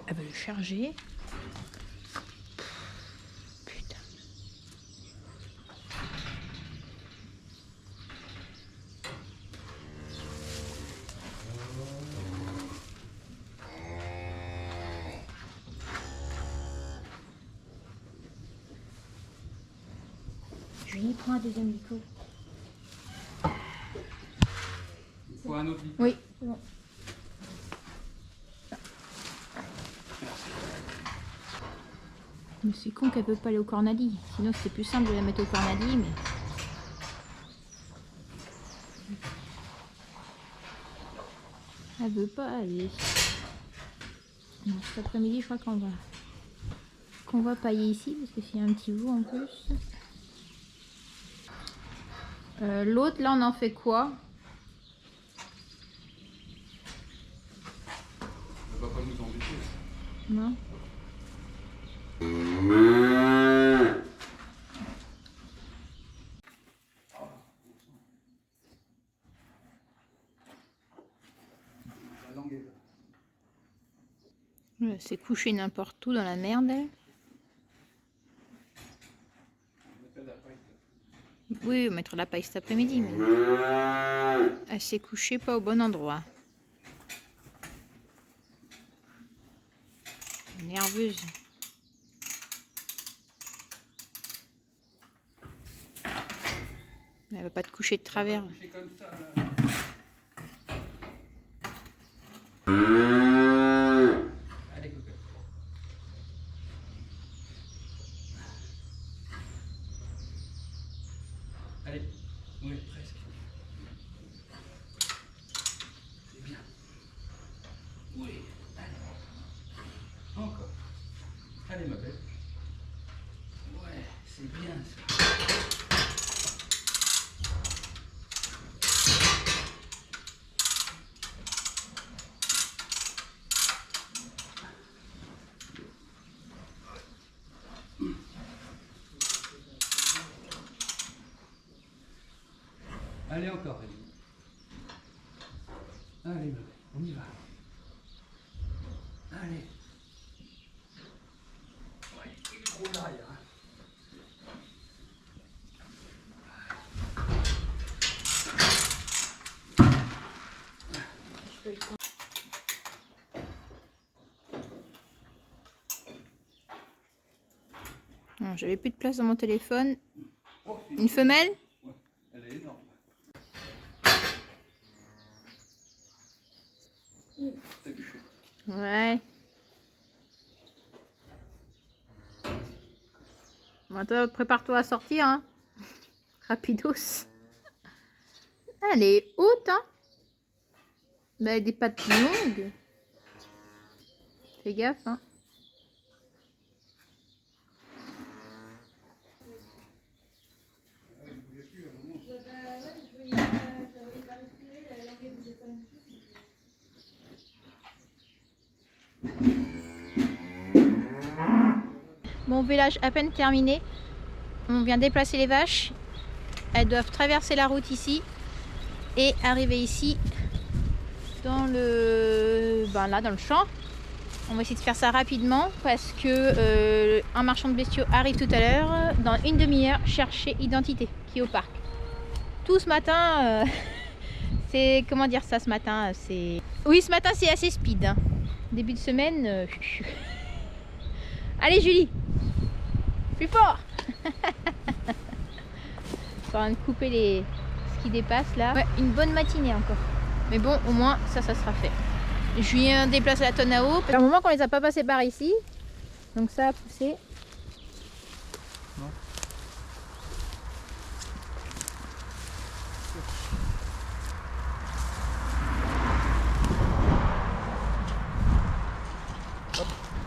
Elle va le charger. Putain. Julie, prends un deuxième micro. Il faut un autre lit. Oui, c'est bon. Mais c'est con qu'elle peut pas aller au cornali. Sinon c'est plus simple de la mettre au cornali, mais... Elle veut pas aller. Non, cet après-midi, je crois qu'on va pailler ici, parce que s'il y a un petit bout en plus. L'autre, là, on en fait quoi? Elle va pas nous embêter. Non. La langue est là. Elle s'est couchée n'importe où dans la merde, elle. Oui, mettre la paille cet après-midi, mais elle s'est couchée pas au bon endroit. Nerveuse. Elle va pas te coucher de travers. C'est comme ça, là. Allez, coco. Allez. Oui, presque. C'est bien. Oui, allez. Encore. Allez, ma belle. Ouais, c'est bien ça. Allez encore, Rémi. Allez, ma belle, on y va. Allez. Ouais, il est trop derrière. Hein. J'avais plus de place dans mon téléphone. Oh, Une femelle? ouais, elle est énorme. T'as du chaud. Ouais. Bon, toi, prépare-toi à sortir, hein. Rapidos. Elle est haute, hein. Mais elle a des pattes longues. Fais gaffe, hein. Bon, village à peine terminé. On vient déplacer les vaches. Elles doivent traverser la route ici et arriver ici dans le, là dans le champ. On va essayer de faire ça rapidement parce que un marchand de bestiaux arrive tout à l'heure dans une demi-heure chercher Identité qui est au parc. Tout ce matin, c'est comment dire ça ce matin, c'est oui ce matin c'est assez speed. Hein. Début de semaine. Allez Julie, plus fort. Je suis en train de couper ce qui dépasse là. Ouais, une bonne matinée encore. Mais bon, au moins ça sera fait. Je viens déplacer la tonne à eau. C'est un moment qu'on les a pas passés par ici. Donc ça a poussé. Non.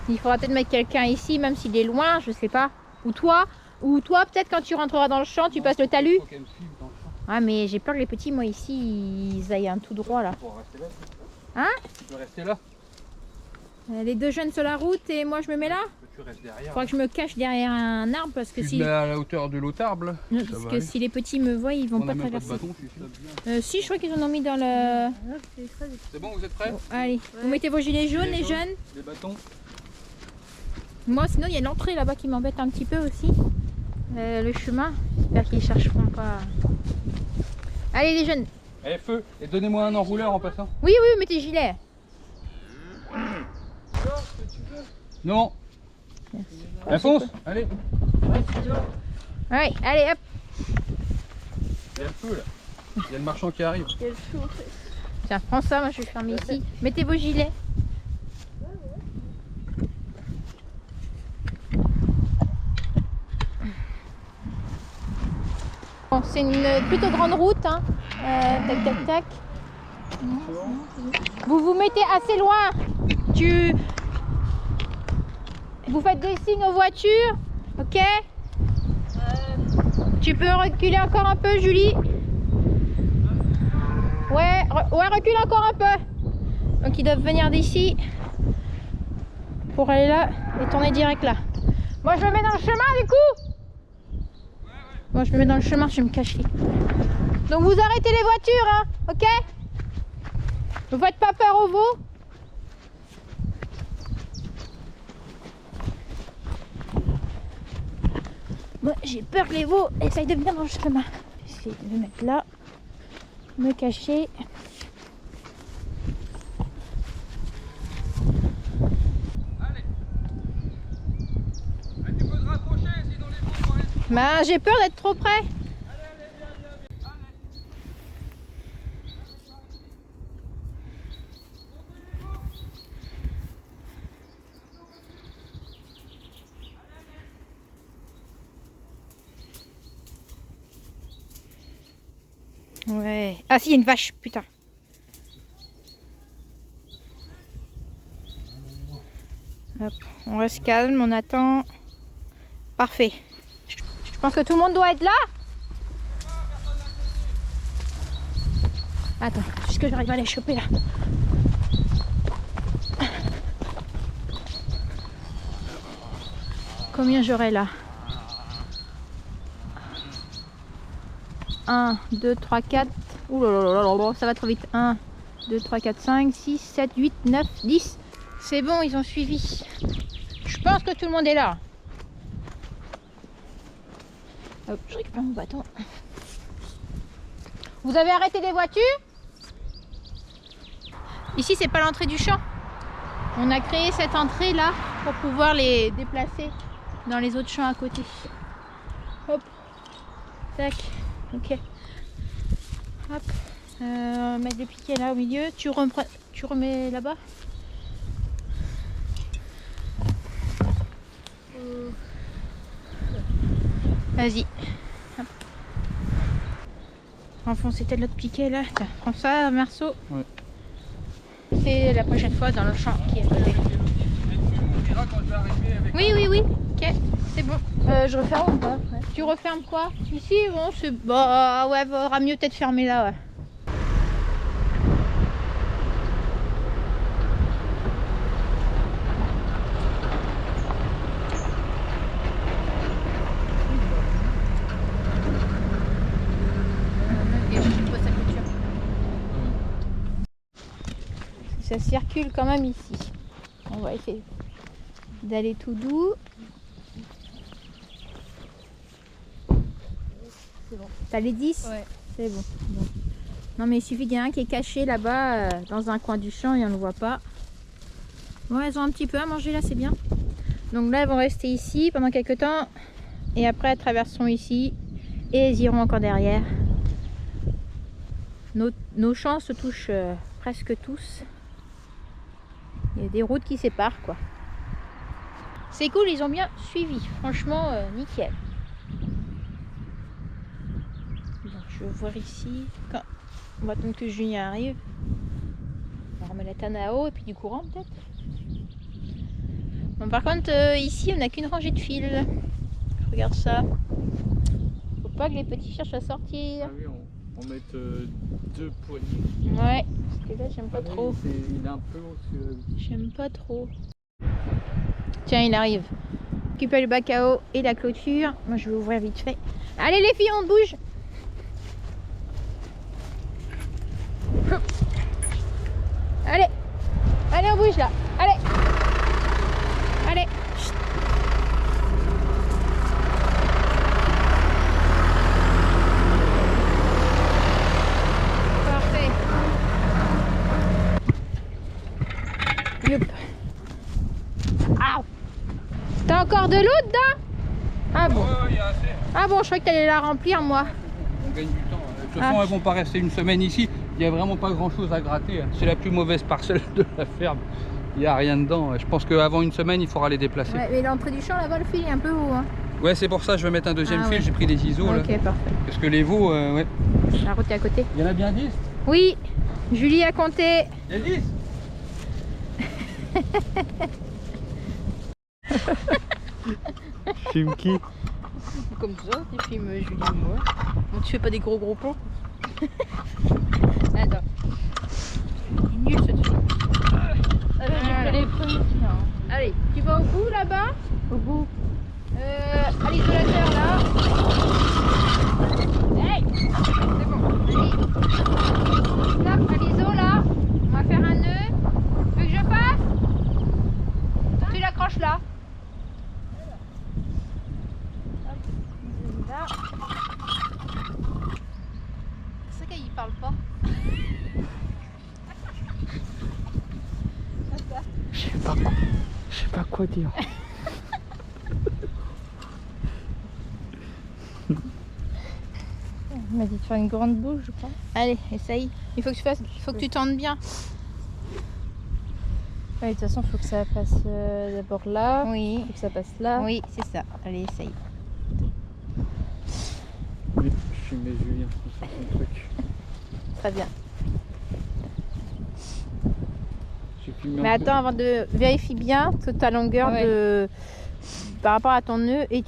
Il faudra peut-être mettre quelqu'un ici, même s'il est loin, je sais pas. Ou toi peut-être quand tu rentreras dans le champ, tu passes le talus. Faut qu'elle me suive dans le champ. Ah mais j'ai peur que les petits, moi ici, ils aillent un tout droit là. Tu pourras rester là. Hein? Tu peux rester là. Les deux jeunes sur la route et moi je me mets là. Tu restes derrière. Faudra que je me cache derrière un arbre parce que Tu si... te mets à la hauteur de l'autarble. Non, parce que si les petits me voient, ils vont On pas n'a même pas de traverser. bâton, tu sais. Si, je crois qu'ils en ont mis dans le... C'est bon, vous êtes prêts? Allez, vous mettez vos gilets jaunes les jeunes. Les bâtons. Moi, sinon, il y a l'entrée là-bas qui m'embête un petit peu aussi. Le chemin. J'espère qu'ils chercheront pas. Allez, les jeunes. Allez, feu. Et donnez-moi un enrouleur en passant. Oui, oui, mets tes gilets. Non. Merci. Allez, fonce. Allez. Ouais, allez, hop. Il y a le feu là. Il y a le marchand qui arrive. Il y a le feu. Tiens, prends ça, moi je vais fermer ici. Mettez vos gilets. Bon, c'est une plutôt grande route, hein. Tac, tac, tac. Vous vous mettez assez loin. Vous faites des signes aux voitures, ok? Tu peux reculer encore un peu, Julie? Ouais, recule encore un peu. Donc ils doivent venir d'ici pour aller là et tourner direct là. Moi je me mets dans le chemin du coup. Moi je me mets dans le chemin, je vais me cacher. Donc vous arrêtez les voitures, hein, ok? Ne faites pas peur aux veaux. Moi j'ai peur que les veaux essayent de venir dans le chemin. J'essaie de me mettre là, me cacher. Bah, j'ai peur d'être trop près. Ouais. Ah si, il y a une vache, putain. Hop, on reste calme, on attend. Parfait. Je pense que tout le monde doit être là. Attends, est-ce que j'arrive à les choper là? Combien j'aurai là? 1, 2, 3, 4. Ouh là là là là, ça va trop vite. 1, 2, 3, 4, 5, 6, 7, 8, 9, 10. C'est bon, ils ont suivi. Je pense que tout le monde est là. Hop, je récupère mon bâton. Vous avez arrêté des voitures? Ici, c'est pas l'entrée du champ. On a créé cette entrée là pour pouvoir les déplacer dans les autres champs à côté. Hop, tac, ok. Hop, mettre le piquet là au milieu. Tu remets là-bas. Vas-y. Enfoncer peut-être l'autre piquet là. Tiens, prends ça, Marceau. Ouais. C'est la prochaine fois dans le champ qui est à côté. Oui, oui, oui. Ok, c'est bon. Je referme ou pas? Ouais. Tu refermes quoi? Ici, bon, c'est... Bah ouais, vaudra mieux peut-être fermer là, ouais. Ça circule quand même ici. On va essayer d'aller tout doux. C'est bon. T'as les 10? Ouais. C'est bon. Bon. Non mais il suffit qu'il y en ait un qui est caché là-bas dans un coin du champ et on ne le voit pas. Bon, elles ont un petit peu à manger là, c'est bien. Donc là elles vont rester ici pendant quelques temps et après elles traverseront ici et elles iront encore derrière. Nos champs se touchent presque tous. Il y a des routes qui séparent quoi. C'est cool, ils ont bien suivi. Franchement, nickel. Donc je vais voir ici. Quand on va attendre que Julien arrive. On va remettre la tanne à eau et puis du courant peut-être. Bon, par contre, ici on n'a qu'une rangée de fils. Regarde ça. Faut pas que les petits cherchent à sortir. Ah oui, on met 2 poignées. Ouais, parce que là j'aime pas trop. Il est un peu haut. J'aime pas trop. Tiens, il arrive. Récupère le bac à eau et la clôture. Moi je vais ouvrir vite fait. Allez les filles, on bouge. Allez. Allez, on bouge là. Allez. Allez. Chut. Youp. Ah. T'as encore de l'eau dedans? Ah bon. Ouais, y a assez. Ah bon, je croyais que t'allais la remplir moi. On gagne du temps. De toute façon, elles vont pas rester une semaine ici. Il n'y a vraiment pas grand chose à gratter. C'est la plus mauvaise parcelle de la ferme. Il n'y a rien dedans. Je pense qu'avant une semaine, il faudra les déplacer. Ouais, mais l'entrée du champ là-bas, le fil est un peu haut. Hein. Ouais, c'est pour ça que je vais mettre un deuxième fil. Ouais. J'ai pris des ISO là. Ok, parfait. Parce que les veaux, ouais. La route est à côté. Il y en a bien 10? Oui, Julie a compté. Il y a 10? Filme qui? Comme ça, tu filmes Julie et moi. Bon, tu fais pas des gros plans. Attends. Il est nul ce truc. Voilà. Allez, tu vas au bout là-bas? Au bout. À l'isolateur là. Hey, c'est bon. Allez. Stop, à l'iso là. On va faire un nœud. Tu veux que je fasse? Tu l'accroches là. Là. C'est ça qu'il parle pas. Je sais pas quoi dire. Il m'a dit de faire une grande bouche, je crois. Allez, essaye. Il faut que tu tentes bien. Ouais, de toute façon, il faut que ça passe d'abord là. Oui. Il faut que ça passe là. Oui, c'est ça. Allez, essaye. Oui, je filmais Julien, c'est son truc. Très bien. J'ai filmé Mais un peu. attends, avant de vérifier bien toute ta longueur Ouais. de par rapport à ton nœud et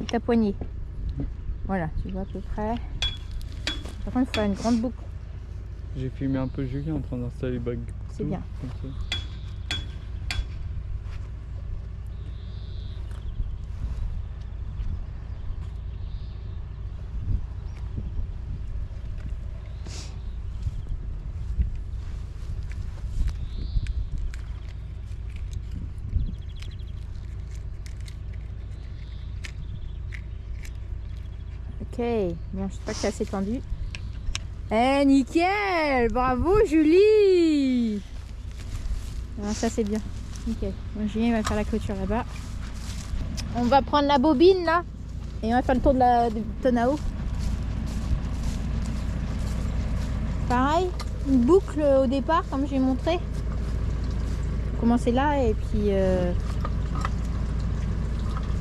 ta poignée. Voilà, tu vois à peu près. Par contre, il faut faire une grande boucle. J'ai filmé un peu Julien en train d'installer les bagues. C'est bien. Comme ça. Ok, bon, j'espère que c'est assez tendu. Eh, nickel! Bravo, Julie! Ah, ça, c'est bien. Nickel. Bon, Julien va faire la clôture là-bas. On va prendre la bobine là et on va faire le tour de la tonne à eau. Pareil, une boucle au départ, comme j'ai montré. Commencer là et puis.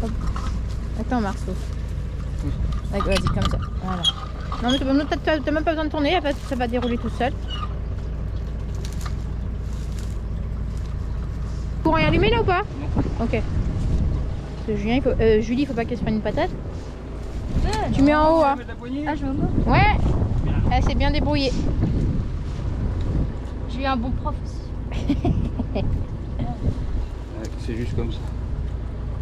Hop. Attends, Marceau. Ouais, vas-y, comme ça. Voilà. Non, mais t'as même pas besoin de tourner, ça va dérouler tout seul. Courant est allumé là ou pas? Non. Ok. Parce que Julie, il faut pas qu'elle se prenne une patate. Tu mets en haut, hein. Ah, je me mets. Ouais. Elle s'est bien débrouillée. J'ai eu un bon prof aussi. Ouais, c'est juste comme ça.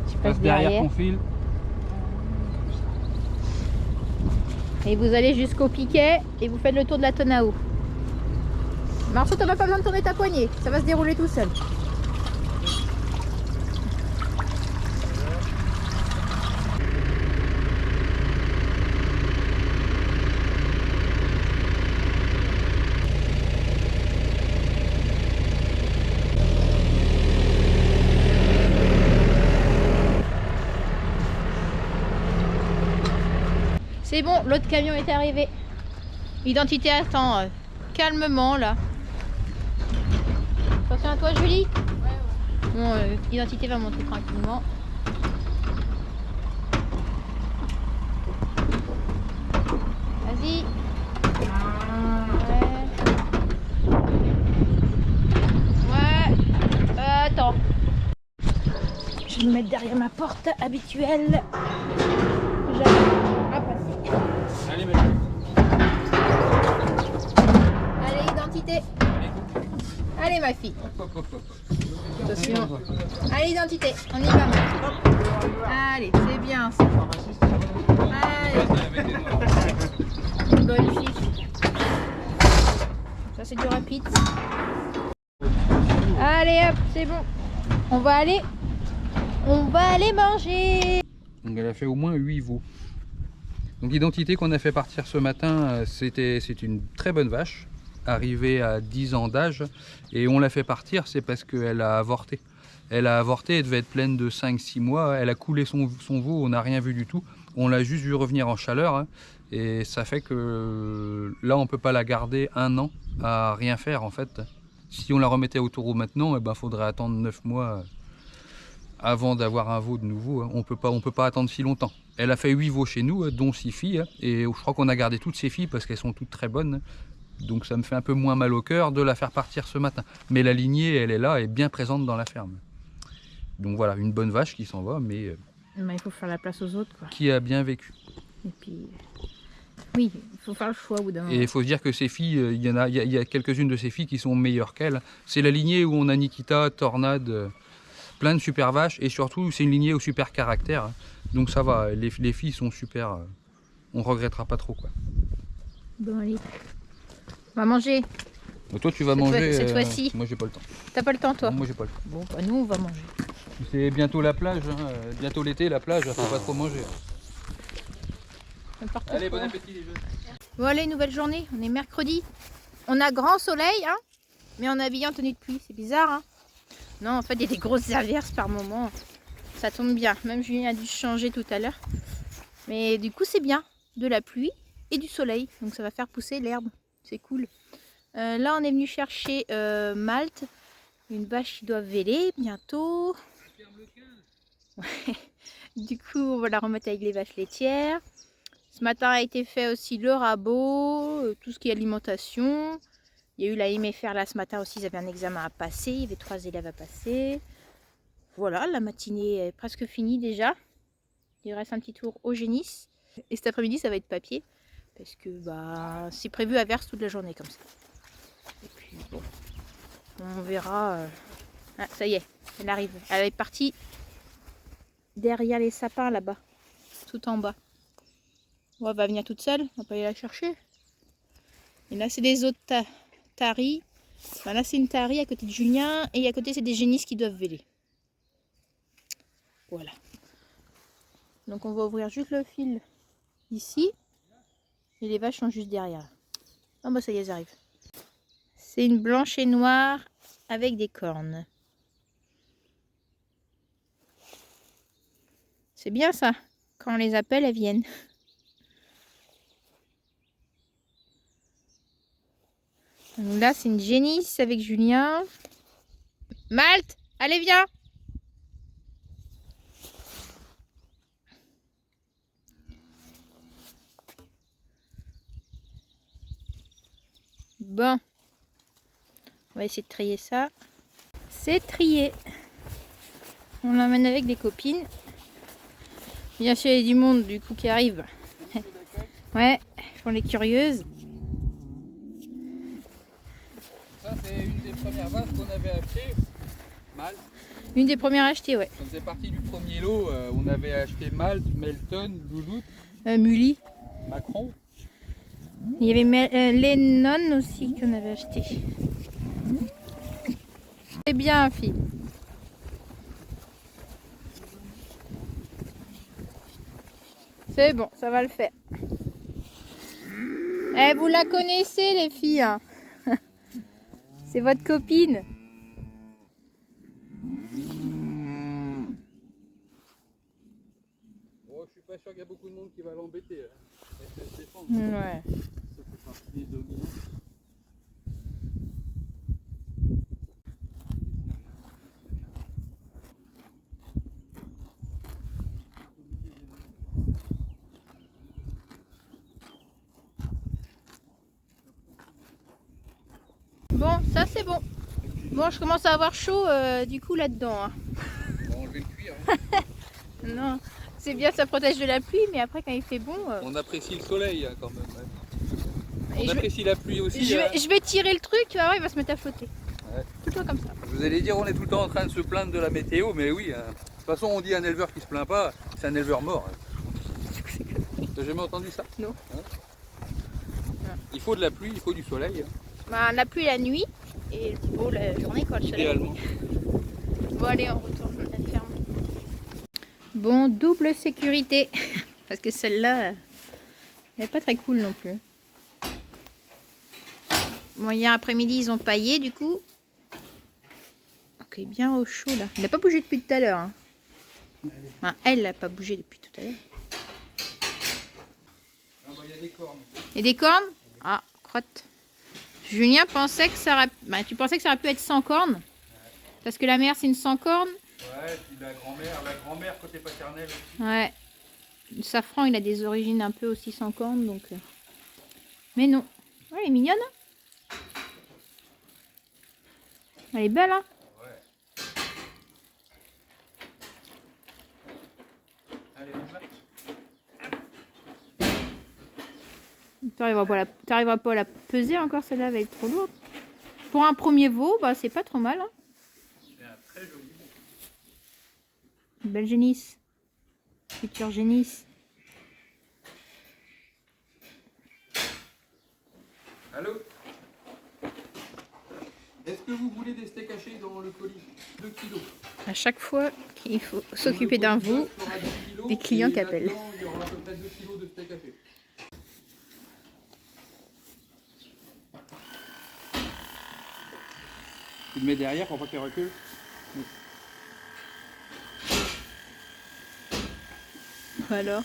Tu Passe passes derrière derrière. ton fil. Et vous allez jusqu'au piquet et vous faites le tour de la tonne à eau. Marceau, t'as même pas besoin de tourner ta poignée. Ça va se dérouler tout seul. C'est bon, l'autre camion est arrivé. Identité attend calmement là. Attention à toi, Julie. Bon, identité va monter tranquillement. Vas-y. Ouais. Attends. Je vais me mettre derrière ma porte habituelle. J'arrive à passer. Allez, Mathieu. Allez, identité. Allez, ma fille. Hop, hop, hop. Attention. Allez, identité. On y va. Allez, c'est bien ça. Allez, une bonne fille. Ça, c'est du rapide. Allez, hop, c'est bon. On va aller manger. Donc elle a fait au moins 8 veaux. Donc l'identité qu'on a fait partir ce matin, c'est une très bonne vache. arrivée à 10 ans d'âge. Et on l'a fait partir, c'est parce qu'elle a avorté. Elle a avorté, elle devait être pleine de 5-6 mois. Elle a coulé son veau, on n'a rien vu du tout. On l'a juste vu revenir en chaleur. Hein, et ça fait que là, on ne peut pas la garder 1 an à rien faire en fait. Si on la remettait au taureau maintenant, il faudrait attendre 9 mois avant d'avoir un veau de nouveau. Hein. On peut pas attendre si longtemps. Elle a fait 8 veaux chez nous, dont 6 filles. Hein, et je crois qu'on a gardé toutes ces filles parce qu'elles sont toutes très bonnes. Donc ça me fait un peu moins mal au cœur de la faire partir ce matin. Mais la lignée, elle est là, elle est bien présente dans la ferme. Donc voilà, une bonne vache qui s'en va, mais il faut faire la place aux autres, quoi. qui a bien vécu. Et puis, oui, il faut faire le choix au bout d'un moment. Et il faut se dire que ces filles, il y a quelques-unes de ces filles qui sont meilleures qu'elles. C'est la lignée où on a Nikita, Tornade, plein de super vaches. Et surtout, c'est une lignée au super caractère. Hein. Donc ça va, les filles sont super. On regrettera pas trop, quoi. Bon, allez. On va manger. Mais toi, tu vas manger. Cette fois-ci. Moi, j'ai pas le temps. T'as pas le temps, toi? Non, moi, j'ai pas le temps. Bon, bah nous, on va manger. C'est bientôt la plage, hein. Bientôt l'été, la plage, faut pas trop manger. Allez, bon appétit les jeunes. Bon, allez, nouvelle journée. On est mercredi. On a grand soleil, hein, mais on est habillé en tenue de pluie. C'est bizarre, hein? Non, en fait, il y a des grosses averses par moment. Ça tombe bien. Même Julien a dû changer tout à l'heure. Mais du coup, c'est bien. De la pluie et du soleil. Donc, ça va faire pousser l'herbe. C'est cool. Là, on est venu chercher Malte. Une vache qui doit véler bientôt. Ouais. Du coup, on va la remettre avec les vaches laitières. Ce matin a été fait aussi le rabot, tout ce qui est alimentation. Il y a eu la MFR là ce matin aussi, ils avaient un examen à passer. Il y avait 3 élèves à passer. Voilà, la matinée est presque finie déjà. Il reste un petit tour au génisse. Et cet après-midi, ça va être papier. Parce que c'est prévu à verse toute la journée comme ça. Et puis bon, on verra. Ah, ça y est, elle arrive. Elle est partie derrière les sapins là-bas, tout en bas. Bon, elle va venir toute seule, on va pas aller la chercher. Et là, c'est des autres taris. Là, c'est une tarie à côté de Julien. Et à côté, c'est des génisses qui doivent véler. Voilà. Donc, on va ouvrir juste le fil ici. Et les vaches sont juste derrière. Ah bah ça y est, elles arrivent. C'est une blanche et noire avec des cornes. C'est bien ça. Quand on les appelle, elles viennent. Donc là, c'est une génisse avec Julien. Malte, allez, viens. Bon. On va essayer de trier ça. C'est trié. On l'emmène avec des copines. Bien sûr, il y a du monde du coup qui arrive. Ouais, ils font les curieuses. Ça, c'est une des premières vaches qu'on avait achetées. Malte. Une des premières achetées, ouais. Ça faisait partie du premier lot. On avait acheté Malte, Melton, Louloute, Mully. Macron. Il y avait Lennon aussi qu'on avait acheté. C'est bien, fille. C'est bon, ça va le faire. Eh, vous la connaissez, les filles, hein. C'est votre copine. Oh, je suis pas sûr qu'il y a beaucoup de monde qui va l'embêter. Ouais. Bon, ça c'est bon. Bon, je commence à avoir chaud du coup là-dedans. Hein. On va enlever le cuir. Hein. Non, c'est bien, ça protège de la pluie, mais après quand il fait bon... On apprécie le soleil hein, quand même. Ouais. Et On apprécie la pluie aussi. Je vais tirer le truc, tu vas voir, il va se mettre à flotter. Ouais. Tout le temps comme ça. Vous allez dire on est tout le temps en train de se plaindre de la météo, mais oui. Hein. De toute façon, on dit un éleveur qui se plaint pas, c'est un éleveur mort. Hein. T'as jamais entendu ça? Non. Hein? Il faut de la pluie, il faut du soleil. Bah, la pluie la nuit et le beau la journée quoi, le soleil. Idéalement. Bon allez, on retourne à la ferme. Bon, double sécurité. Parce que celle-là, elle n'est pas très cool non plus. Bon, hier après-midi, ils ont paillé du coup. Ok, bien au chaud là. Il n'a pas bougé depuis tout à l'heure. Hein. Enfin, elle n'a pas bougé depuis tout à l'heure. Ah bah, il y a des cornes. Et des cornes? Ah, crotte. Julien pensait que ça aurait... Bah, tu pensais que ça aurait pu être sans cornes? Ouais. Parce que la mère, c'est une sans cornes? Ouais, puis la grand-mère côté paternel aussi. Ouais. Le safran, il a des origines un peu aussi sans cornes, donc... Mais non. Ouais, elle est mignonne, hein. Elle est belle, hein. Ouais. Allez, on va. T'arriveras pas à la peser encore, celle-là, elle va être trop lourde. Pour un premier veau, bah, c'est pas trop mal, hein. C'est un très joli veau. Une belle génisse. Future génisse. Allô? Est-ce que vous voulez des steaks hachés dans le colis? 2 kilos. À chaque fois qu'il faut s'occuper d'un veau, des clients qui appellent. Il y aura à peu près 2 kilos de steak haché. Tu le mets derrière pour pas qu'il recule. Alors,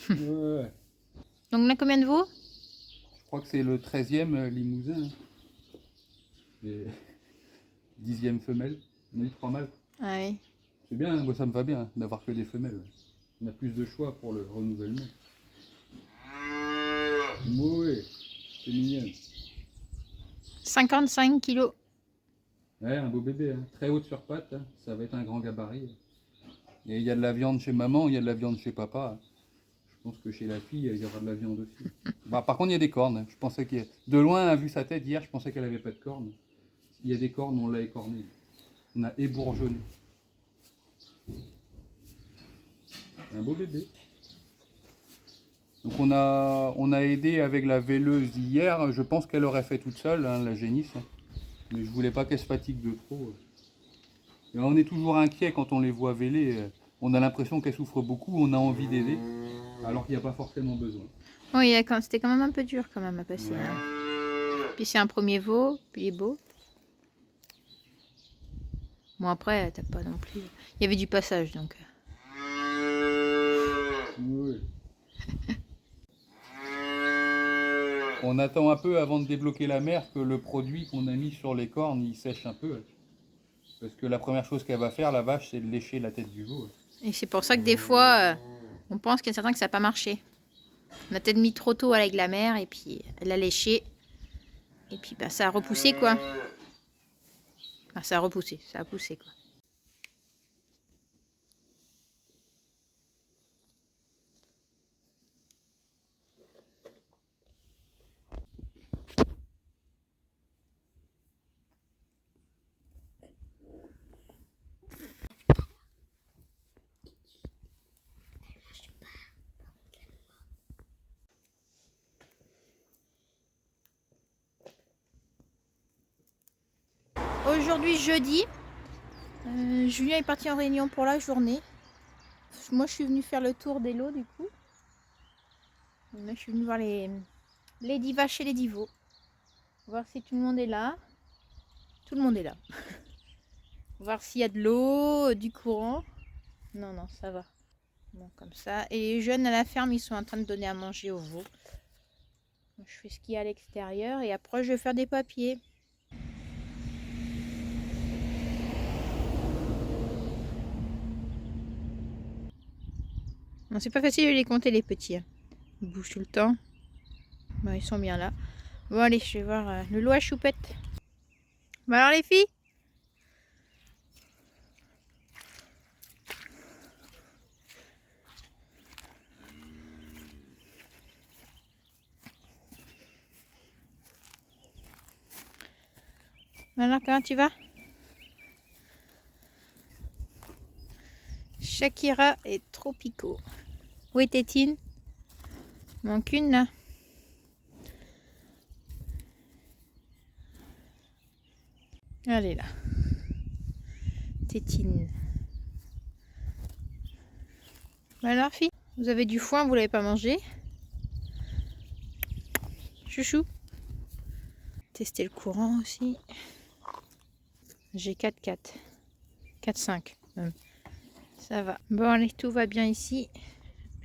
Ouais. donc on a combien de veaux? Je crois que c'est le 13e limousin. Et 10e femelle. On a eu 3 mâles. Ah oui. C'est bien, moi ça me va bien d'avoir que des femelles. On a plus de choix pour le renouvellement. Oui, c'est mignon. 55 kilos. Ouais, un beau bébé, hein. Très haute sur pattes, hein. Ça va être un grand gabarit. Et il y a de la viande chez maman, il y a de la viande chez papa. Je pense que chez la fille, il y aura de la viande aussi. Bah, par contre, il y a des cornes. Je pensais qu'il y a... De loin, vu sa tête hier, je pensais qu'elle avait pas de cornes. Il y a des cornes, on l'a écorné. On a ébourgeonné. Un beau bébé. Donc on a aidé avec la véleuse hier. Je pense qu'elle aurait fait toute seule, hein, la génisse. Mais je voulais pas qu'elle se fatigue de trop. Et on est toujours inquiet quand on les voit véler. On a l'impression qu'elles souffrent beaucoup, on a envie d'aider, alors qu'il n'y a pas forcément besoin. Oui, c'était quand même un peu dur quand même à passer. Ouais. Hein. Puis c'est un premier veau, puis il est beau. Bon après, t'as pas non plus... Il y avait du passage donc. Oui. On attend un peu avant de débloquer la mer que le produit qu'on a mis sur les cornes il sèche un peu. Parce que la première chose qu'elle va faire, la vache, c'est de lécher la tête du veau. Et c'est pour ça que des fois, on pense qu'il y a certains que ça n'a pas marché. On a peut-être mis trop tôt avec la mère et puis elle a léché. Et puis bah, ça a repoussé quoi. Enfin, ça a poussé quoi. Aujourd'hui jeudi, Julien est parti en réunion pour la journée. Moi je suis venue faire le tour des lots du coup. Là, je suis venue voir les 10 vaches et les 10 veaux. Voir si tout le monde est là. Tout le monde est là. Voir s'il y a de l'eau, du courant. Non, non, ça va. Bon, comme ça. Et les jeunes à la ferme, ils sont en train de donner à manger aux veaux. Je fais ce qu'il y a à l'extérieur et après je vais faire des papiers. Non, c'est pas facile de les compter les petits. Ils bougent tout le temps. Bon, ils sont bien là. Bon allez, je vais voir le lot à choupette. Bon alors les filles? Alors comment tu vas? Shakira et Tropico. Où est Tétine? Manque une là. Allez là. Tétine. Alors fille, vous avez du foin, vous l'avez pas mangé? chouchou? Tester le courant aussi. J'ai 4,4. 4,5 même. Ça va. Bon allez, tout va bien ici.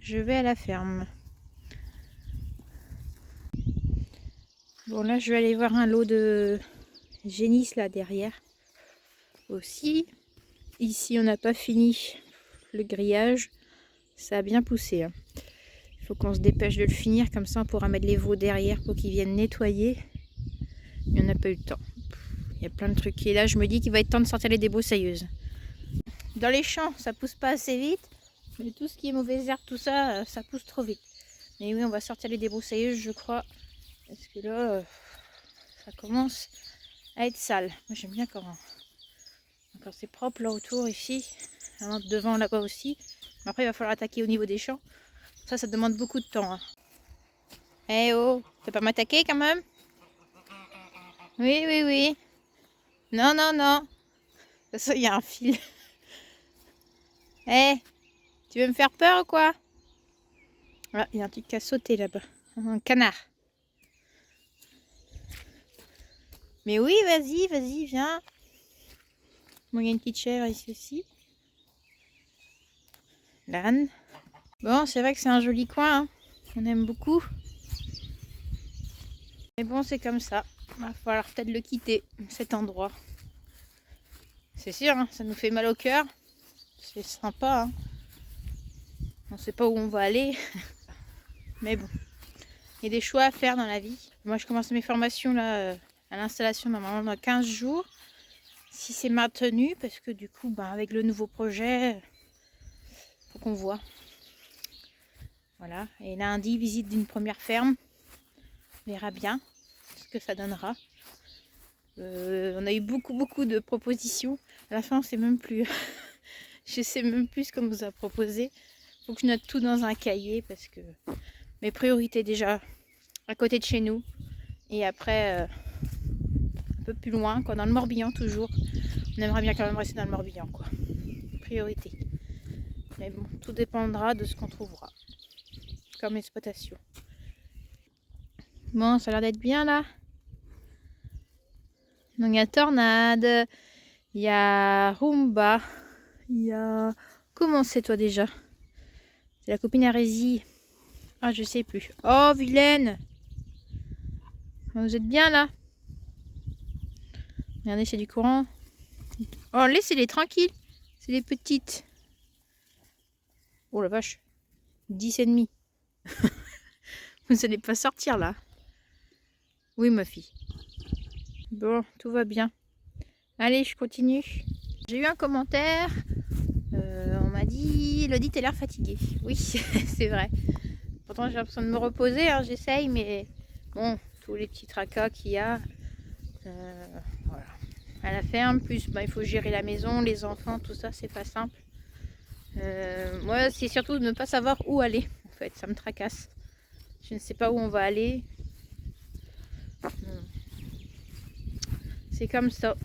Je vais à la ferme. Bon là, je vais aller voir un lot de génisse là derrière. Aussi. Ici, on n'a pas fini le grillage. Ça a bien poussé. Hein. Il faut qu'on se dépêche de le finir. Comme ça, on pourra mettre les veaux derrière pour qu'ils viennent nettoyer. Mais on n'a pas eu le temps. Il y a plein de trucs. Et là, je me dis qu'il va être temps de sortir les débroussailleuses. Dans les champs, ça pousse pas assez vite. Mais tout ce qui est mauvaises herbes, tout ça, ça pousse trop vite. Mais oui, on va sortir les débroussailleuses, je crois. Parce que là, ça commence à être sale. Moi, j'aime bien quand c'est propre là autour, ici. Alors, devant là-bas aussi. Mais après, il va falloir attaquer au niveau des champs. Ça demande beaucoup de temps. Hein. Eh oh, tu vas pas m'attaquer quand même? Oui, oui, oui. Non, non, non. De toute façon, il y a un fil. Eh, tu veux me faire peur ou quoi? Ah, il y a un truc qui a sauté là-bas. Un canard. Mais oui, vas-y, vas-y, viens. Bon, il y a une petite chèvre ici aussi. L'âne. Bon, c'est vrai que c'est un joli coin. Hein. On aime beaucoup. Mais bon, c'est comme ça. Il va falloir peut-être le quitter, cet endroit. C'est sûr, hein, ça nous fait mal au cœur. C'est sympa. Hein. On ne sait pas où on va aller. Mais bon, il y a des choix à faire dans la vie. Moi, je commence mes formations là, à l'installation normalement dans 15 jours. Si c'est maintenu, parce que du coup, avec le nouveau projet, faut qu'on voit. Voilà. Et lundi, visite d'une première ferme. On verra bien ce que ça donnera. On a eu beaucoup de propositions. À la fin, on sait même plus. Je sais même plus ce qu'on nous a proposé. Faut que je note tout dans un cahier parce que mes priorités déjà à côté de chez nous et après un peu plus loin, quoi, dans le Morbihan toujours. On aimerait bien quand même rester dans le Morbihan, quoi. Priorité. Mais bon, tout dépendra de ce qu'on trouvera comme exploitation. Bon, ça a l'air d'être bien là. Donc il y a Tornade, il y a Rumba, il y a... Comment c'est toi déjà? C'est la copine Arésie. Ah, je sais plus. Oh, vilaine! Vous êtes bien là? Regardez, c'est du courant. Oh, laissez-les tranquilles. C'est les petites. Oh la vache. 10,5. Vous n'allez pas sortir là. Oui, ma fille. Bon, tout va bien. Allez, je continue. J'ai eu un commentaire. On m'a dit, Elodie, t'as l'air fatiguée. Oui, c'est vrai. Pourtant, j'ai l'impression de me reposer. Hein, j'essaye, mais bon, tous les petits tracas qu'il y a. Voilà. À la ferme, plus il faut gérer la maison, les enfants, tout ça, c'est pas simple. Moi, c'est surtout de ne pas savoir où aller. En fait, ça me tracasse. Je ne sais pas où on va aller. C'est comme ça.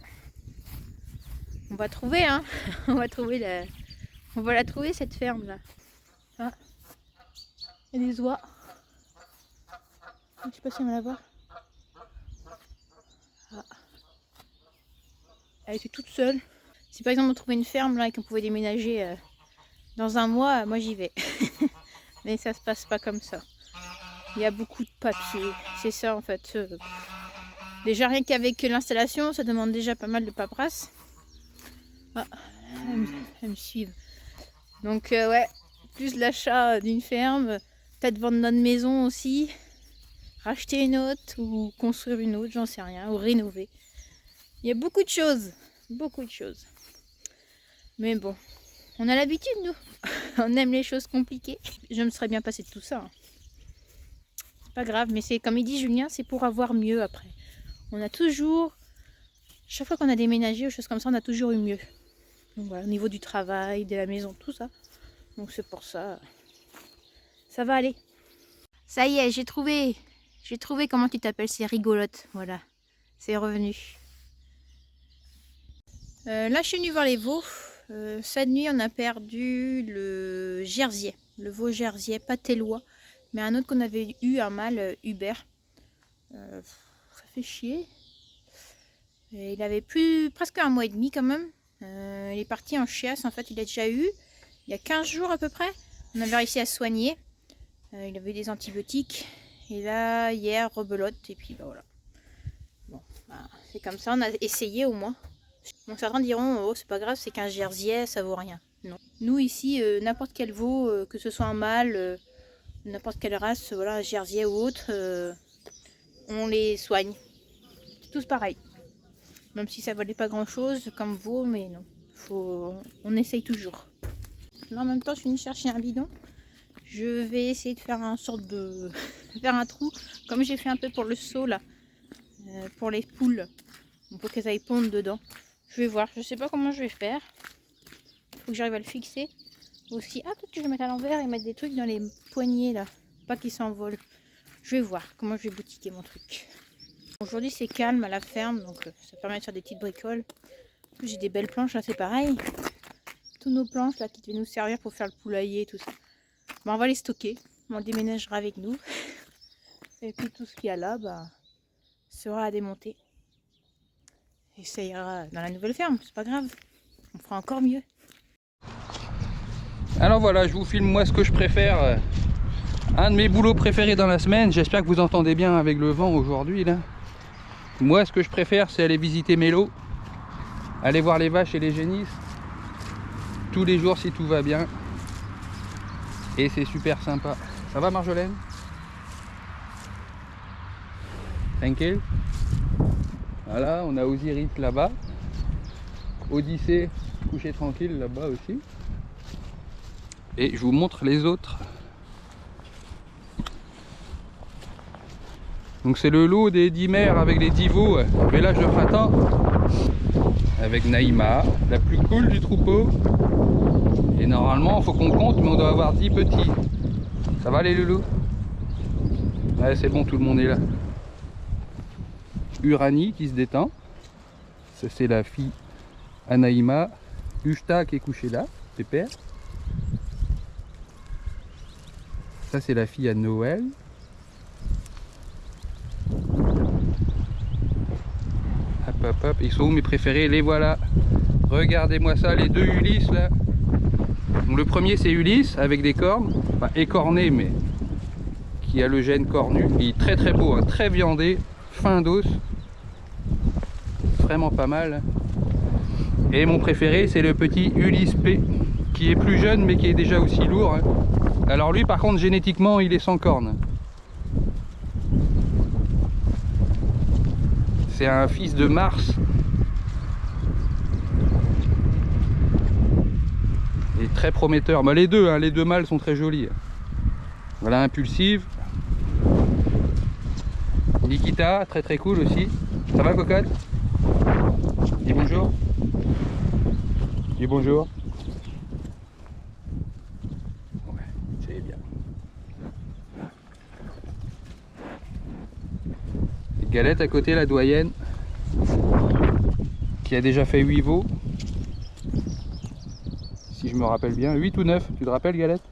On va trouver, hein. On va la trouver cette ferme là. Ah. Il y a des oies. Je sais pas si on va la voir. Ah. Elle était toute seule. Si par exemple on trouvait une ferme là et qu'on pouvait déménager dans un mois, moi j'y vais. Mais ça se passe pas comme ça. Il y a beaucoup de papiers. C'est ça en fait. Déjà rien qu'avec l'installation, ça demande déjà pas mal de paperasse. Ah, elles me suivent. Donc ouais, plus l'achat d'une ferme, peut-être vendre notre maison aussi, racheter une autre ou construire une autre, j'en sais rien, ou rénover. Il y a beaucoup de choses, Mais bon, on a l'habitude nous, on aime les choses compliquées. Je me serais bien passé de tout ça. Hein. C'est pas grave, mais c'est comme il dit Julien, c'est pour avoir mieux après. On a toujours, chaque fois qu'on a déménagé ou choses comme ça, on a toujours eu mieux. Donc voilà, au niveau du travail, de la maison, tout ça. Donc c'est pour ça, ça va aller. Ça y est, j'ai trouvé comment tu t'appelles, c'est rigolote, voilà, c'est revenu. Là je suis venue voir les veaux. Cette nuit on a perdu le jersier, le veau jersier, pas télois, mais un autre qu'on avait eu, un mâle Hubert. Ça fait chier. Et il avait presque un mois et demi quand même. Il est parti en chiasse, en fait il a déjà eu, il y a 15 jours à peu près. On avait réussi à se soigner. Il avait des antibiotiques. Et là, hier, rebelote. Et puis bah voilà. Bon, bah, c'est comme ça, on a essayé au moins. Bon, certains diront, oh c'est pas grave, c'est qu'un jersiais, ça vaut rien. Non. Nous ici, n'importe quel veau, que ce soit un mâle, n'importe quelle race, voilà, un jersiais ou autre, on les soigne. C'est tous pareil. Même si ça valait pas grand chose comme veau, mais non. On essaye toujours. Là en même temps, je finis de chercher un bidon. Je vais essayer de faire un sorte de... faire un trou, comme j'ai fait un peu pour le seau là. Pour les poules. Pour qu'elles aillent pondre dedans. Je vais voir, je sais pas comment je vais faire. Il faut que j'arrive à le fixer. Aussi, ah peut-être que je vais mettre à l'envers et mettre des trucs dans les poignées là. Pas qu'ils s'envolent. Je vais voir comment je vais boutiquer mon truc. Aujourd'hui c'est calme à la ferme, donc ça permet de faire des petites bricoles. En plus j'ai des belles planches là, c'est pareil. Tous nos planches là qui devaient nous servir pour faire le poulailler et tout ça. Bon, on va les stocker, on déménagera avec nous. Et puis tout ce qu'il y a là bah, sera à démonter. Et ça ira dans la nouvelle ferme, c'est pas grave. On fera encore mieux. Alors voilà, je vous filme moi ce que je préfère. Un de mes boulots préférés dans la semaine. J'espère que vous entendez bien avec le vent aujourd'hui là. Moi ce que je préfère c'est aller visiter mes lots. Aller voir les vaches et les génisses. Tous les jours si tout va bien. Et c'est super sympa. Ça va Marjolaine? Tranquille. Voilà, on a Osiris là-bas. Odyssée couché tranquille là-bas aussi. Et je vous montre les autres. Donc c'est le lot des 10 mères avec les 10 veaux, village de printemps. Avec Naïma, la plus cool du troupeau. Et normalement, il faut qu'on compte, mais on doit avoir 10 petits. Ça va les loulous? Ouais, c'est bon, tout le monde est là. Uranie qui se détend. Ça c'est la fille à Naïma. Ushta qui est couchée là, pépère. Ça c'est la fille à Noël. Hop hop hop, ils sont où mes préférés? Les voilà. Regardez-moi ça, les deux Ulysse là. Donc, le premier c'est Ulysse avec des cornes, enfin écorné mais qui a le gène cornu. Il est très très beau, hein, très viandé, fin d'os. Vraiment pas mal. Et mon préféré c'est le petit Ulysse P qui est plus jeune mais qui est déjà aussi lourd. Hein. Alors lui par contre génétiquement il est sans cornes. C'est un fils de Mars. Et très prometteur. Bah, les deux, hein, les deux mâles sont très jolis. Voilà Impulsive. Nikita, très très cool aussi. Ça va cocotte? Dis bonjour. Dis bonjour. Ouais, c'est bien. Galette à côté, la doyenne, qui a déjà fait 8 veaux. Si je me rappelle bien, 8 ou 9, tu te rappelles Galette?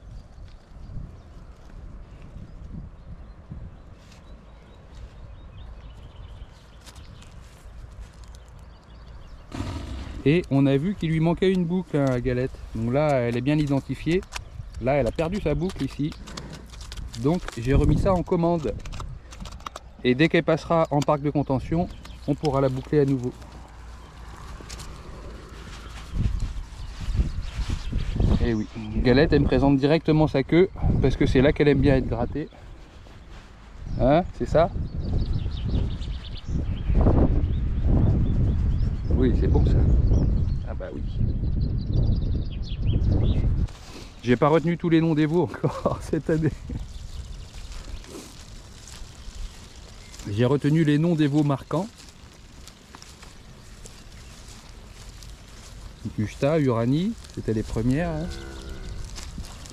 Et on a vu qu'il lui manquait une boucle à Galette. Donc là, elle est bien identifiée. Là, elle a perdu sa boucle ici. Donc j'ai remis ça en commande. Et dès qu'elle passera en parc de contention, on pourra la boucler à nouveau. Et oui, Galette, elle me présente directement sa queue, parce que c'est là qu'elle aime bien être grattée. Hein, c'est ça? Oui, c'est bon ça. Ah bah oui. J'ai pas retenu tous les noms des veaux encore cette année. J'ai retenu les noms des veaux marquants. Ushta, Uranie, c'était les premières. Hein.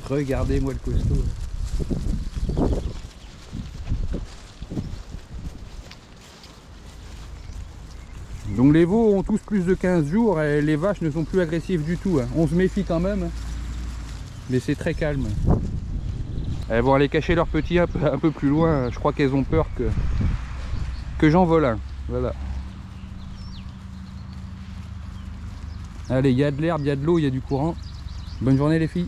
Regardez-moi le costaud. Donc les veaux ont tous plus de 15 jours et les vaches ne sont plus agressives du tout. Hein. On se méfie quand même, mais c'est très calme. Elles vont aller cacher leurs petits un peu plus loin. Je crois qu'elles ont peur que j'en vole un. Voilà. Allez, il y a de l'herbe, il y a de l'eau, il y a du courant. Bonne journée les filles.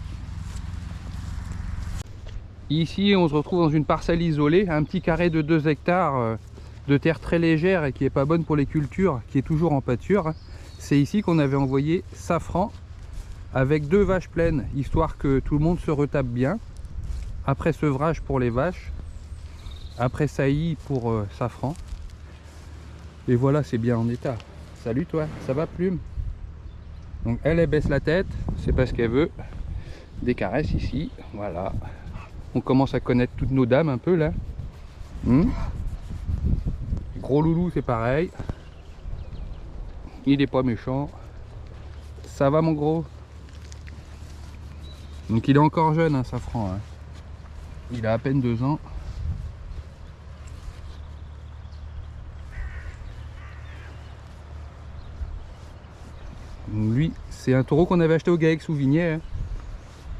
Ici, on se retrouve dans une parcelle isolée, un petit carré de 2 hectares de terre très légère et qui est pas bonne pour les cultures, qui est toujours en pâture. C'est ici qu'on avait envoyé Safran avec 2 vaches pleines, histoire que tout le monde se retape bien. Après sevrage pour les vaches, après saillie pour Safran. Et voilà, c'est bien en état. Salut toi, ça va Plume? Donc elle baisse la tête, c'est parce qu'elle veut des caresses ici, voilà. On commence à connaître toutes nos dames un peu là. Gros loulou c'est pareil. Il est pas méchant. Ça va mon gros? Donc il est encore jeune hein, Safran. Hein. Il a à peine 2 ans. Lui, c'est un taureau qu'on avait acheté au GAEX Souvigné. Hein.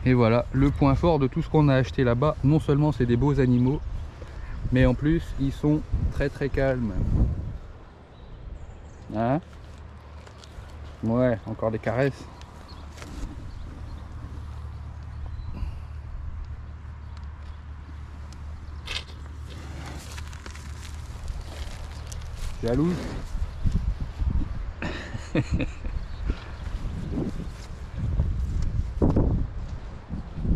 Et voilà, le point fort de tout ce qu'on a acheté là-bas, non seulement c'est des beaux animaux, mais en plus, ils sont très très calmes. Hein? Ouais, encore des caresses. Jalouse.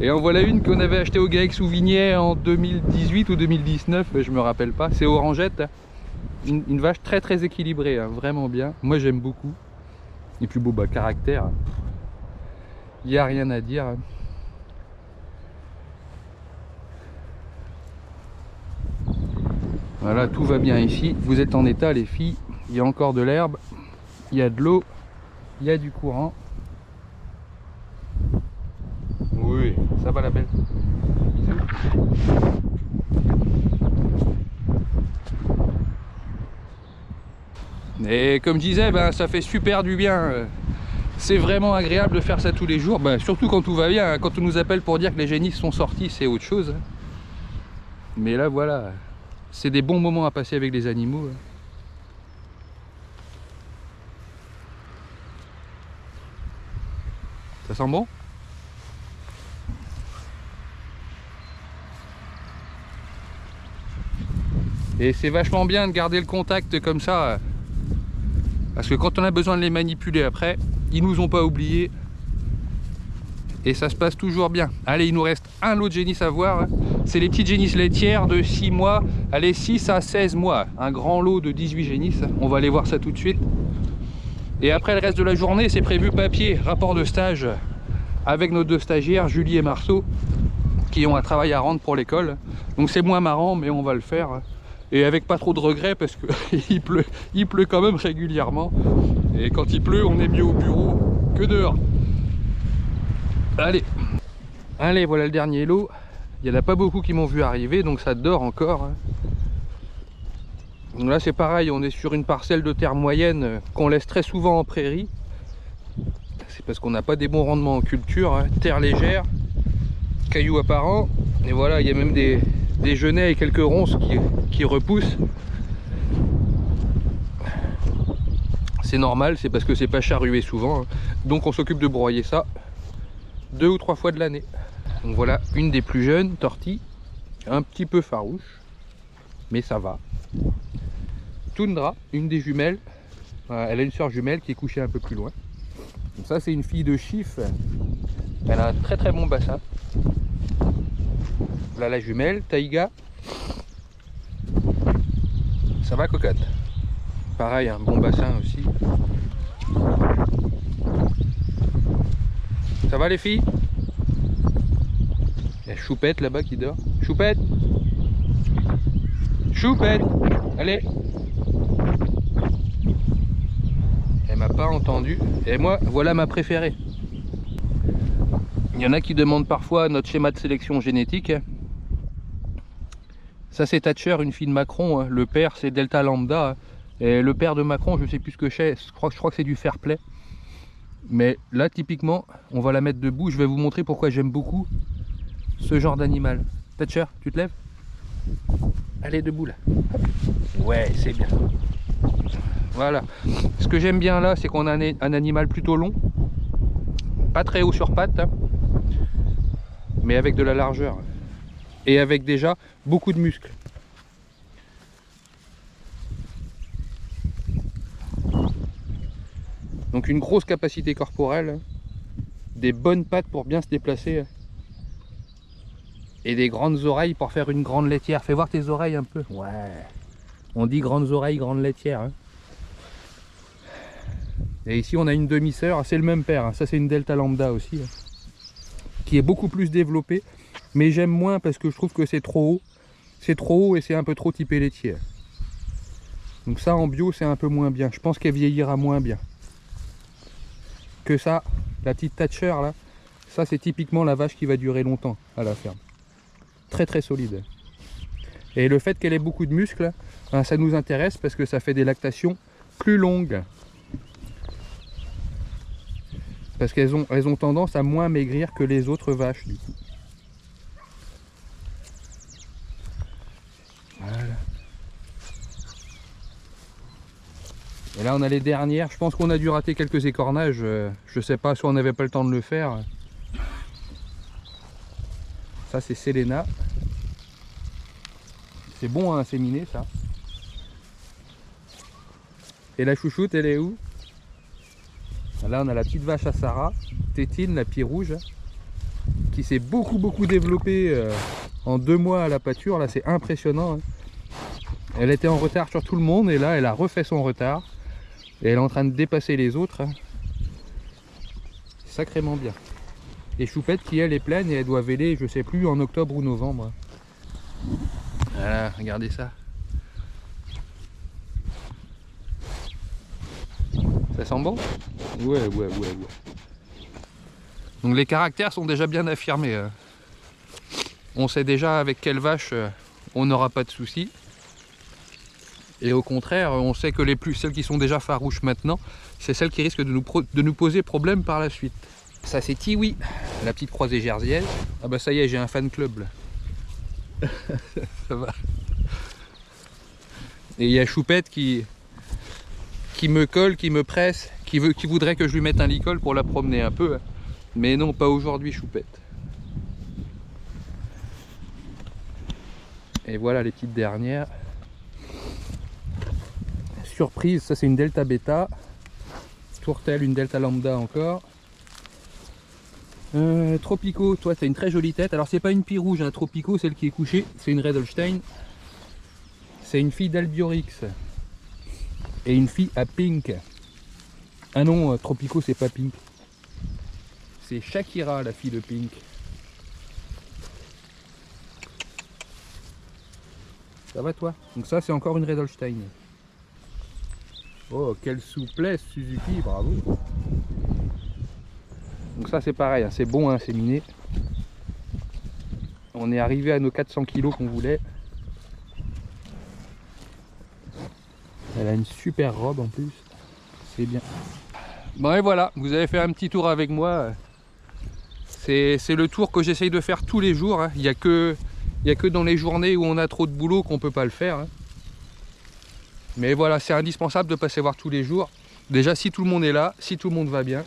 Et en voilà une qu'on avait acheté au GAEX Souvigné en 2018 ou 2019, je me rappelle pas. C'est orangette, une vache très très équilibrée, hein, vraiment bien. Moi j'aime beaucoup. Et puis beau caractère, il n'y a rien à dire. Voilà, tout va bien ici. Vous êtes en état les filles. Il y a encore de l'herbe, il y a de l'eau, il y a du courant. Oui, ça va la belle. Bisous. Et comme je disais, ben, ça fait super du bien. C'est vraiment agréable de faire ça tous les jours. Ben, surtout quand tout va bien. Quand on nous appelle pour dire que les génisses sont sortis, c'est autre chose. Mais là, voilà. C'est des bons moments à passer avec les animaux. Ça sent bon? Et c'est vachement bien de garder le contact comme ça, parce que quand on a besoin de les manipuler après, ils nous ont pas oubliés et ça se passe toujours bien. Allez, il nous reste un lot de génisses à voir, c'est les petites génisses laitières de 6 mois, allez 6 à 16 mois, un grand lot de 18 génisses, on va aller voir ça tout de suite. Et après le reste de la journée, c'est prévu papier, rapport de stage avec nos 2 stagiaires, Julie et Marceau, qui ont un travail à rendre pour l'école. Donc c'est moins marrant, mais on va le faire. Et avec pas trop de regrets parce que il pleut quand même régulièrement. Et quand il pleut, on est mieux au bureau que dehors. Allez, allez, voilà le dernier lot. Il n'y en a pas beaucoup qui m'ont vu arriver, donc ça dort encore. Donc là c'est pareil, on est sur une parcelle de terre moyenne qu'on laisse très souvent en prairie. C'est parce qu'on n'a pas des bons rendements en culture. Hein. Terre légère, cailloux apparents. Et voilà, il y a même des genêts et quelques ronces qui repoussent. C'est normal, c'est parce que c'est pas charrué souvent. Hein. Donc on s'occupe de broyer ça 2 ou 3 fois de l'année. Donc voilà, une des plus jeunes, Tortille, un petit peu farouche, mais ça va. Toundra, une des jumelles, elle a une soeur jumelle qui est couchée un peu plus loin. Donc ça c'est une fille de chiffre, elle a un très très bon bassin. Là la jumelle, Taïga. Ça va cocotte? Pareil, un bon bassin aussi. Ça va les filles? Il y a Choupette là-bas qui dort. Choupette! Choupette! Allez! Elle m'a pas entendu. Et moi, voilà ma préférée. Il y en a qui demandent parfois notre schéma de sélection génétique. Ça c'est Thatcher, une fille de Macron. Le père c'est Delta Lambda. Et le père de Macron, je sais plus ce que c'est. Je crois que c'est du fair play. Mais là typiquement, on va la mettre debout. Je vais vous montrer pourquoi j'aime beaucoup ce genre d'animal. Thatcher, tu te lèves? Allez, debout là. Hop. Ouais, c'est bien. Voilà. Ce que j'aime bien là, c'est qu'on a un animal plutôt long. Pas très haut sur pattes, hein, mais avec de la largeur. Et avec déjà beaucoup de muscles. Donc une grosse capacité corporelle, des bonnes pattes pour bien se déplacer et des grandes oreilles pour faire une grande laitière. Fais voir tes oreilles un peu. Ouais. On dit grandes oreilles, grande laitière. Hein. Et ici on a une demi-sœur, c'est le même père. Hein. Ça c'est une Delta Lambda aussi, qui est beaucoup plus développée. Mais j'aime moins parce que je trouve que c'est trop haut. C'est trop haut et c'est un peu trop typé laitier. Donc ça en bio c'est un peu moins bien. Je pense qu'elle vieillira moins bien. Que ça, la petite Thatcher là, ça c'est typiquement la vache qui va durer longtemps à la ferme. Très très solide. Et le fait qu'elle ait beaucoup de muscles, hein, ça nous intéresse parce que ça fait des lactations plus longues. Parce qu'elles ont tendance à moins maigrir que les autres vaches du coup. Voilà. Et là on a les dernières, je pense qu'on a dû rater quelques écornages, je sais pas si on n'avait pas le temps de le faire. Ça c'est Selena. C'est bon à inséminer ça. Et la chouchoute elle est où? Là on a la petite vache à Sarah, Tétine, la pie rouge, qui s'est beaucoup développée en 2 mois à la pâture, là c'est impressionnant. Hein. Elle était en retard sur tout le monde et là elle a refait son retard. Et elle est en train de dépasser les autres. Sacrément bien. Et Choupette qui elle est pleine et elle doit véler, je sais plus, en octobre ou novembre. Voilà, regardez ça. Ça sent bon? Ouais. Donc les caractères sont déjà bien affirmés. On sait déjà avec quelle vache on n'aura pas de soucis. Et au contraire, on sait que celles qui sont déjà farouches maintenant, c'est celles qui risquent de nous poser problème par la suite. Ça c'est Tiwi, la petite croisée jersiaise. Ah bah ça y est, j'ai un fan club là. Ça va. Et il y a Choupette qui me colle, qui me presse, qui voudrait que je lui mette un licol pour la promener un peu. Mais non, pas aujourd'hui Choupette. Et voilà les petites dernières. Surprise, ça c'est une Delta Beta. Tourtelle, une Delta Lambda encore. Tropico, toi tu as une très jolie tête. Alors c'est pas une pie rouge, hein. Tropico, celle qui est couchée, c'est une Red Holstein. C'est une fille d'Albiorix. Et une fille à Pink. Ah non, Tropico c'est pas Pink. C'est Shakira la fille de Pink. Ça va toi? Donc ça c'est encore une Red Holstein. Oh, quelle souplesse Suzuki, bravo. Donc ça c'est pareil, hein, c'est bon à inséminer. On est arrivé à nos 400 kg qu'on voulait. Elle a une super robe en plus, c'est bien. Bon et voilà, vous avez fait un petit tour avec moi. C'est le tour que j'essaye de faire tous les jours. Hein. Il n'y a que dans les journées où on a trop de boulot qu'on ne peut pas le faire. Hein. Mais voilà, c'est indispensable de passer voir tous les jours. Déjà, si tout le monde est là, si tout le monde va bien,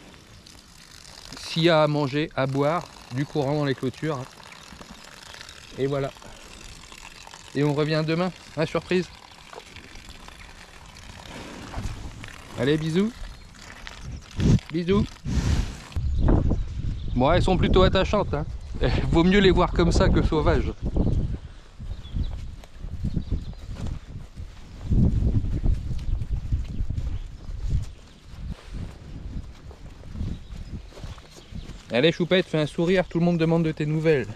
s'il y a à manger, à boire, du courant dans les clôtures. Et voilà. Et on revient demain, hein, surprise. Allez, bisous. Bisous. Bon, elles sont plutôt attachantes. Hein. Vaut mieux les voir comme ça que sauvages. Allez Choupette, fais un sourire, tout le monde demande de tes nouvelles.